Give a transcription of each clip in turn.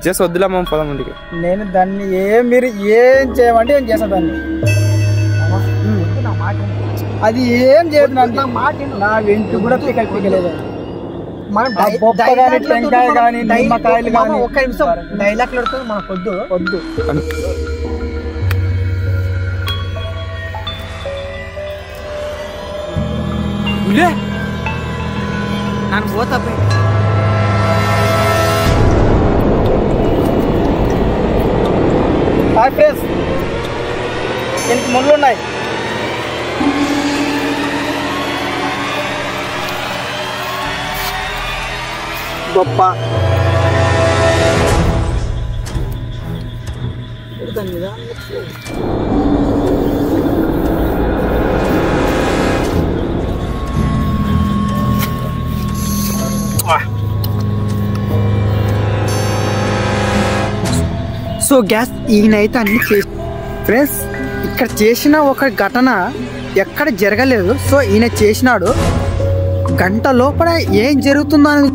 దయచేసి వద్దులేమో పొలం ఇంటికి. నేను దాన్ని మీరు ఏం చేయమంటే ఏం చేస్తా దాన్ని. అది ఏం చేయదు నా వెంట్రు కూడా పీకలేదు. టెంకాయ కానీ నిమ్మకాయలు కానీ ఒక్క నిమిషం డైలాగ్ పెడుతుంది మనకు వద్దు. నన్ను పోతా ఫ్రెండ్స్, దీనికి ముళ్ళు ఉన్నాయి. గొప్ప సో గ్యాస్ ఈయనైతే అన్ని చేసి ఫ్రెండ్స్, ఇక్కడ చేసిన ఒక ఘటన ఎక్కడ జరగలేదు. సో ఈయన చేసినాడు. గంట లోపల ఏం జరుగుతుందో అని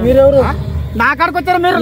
మీరు నా కాడికి వచ్చారు. మీరు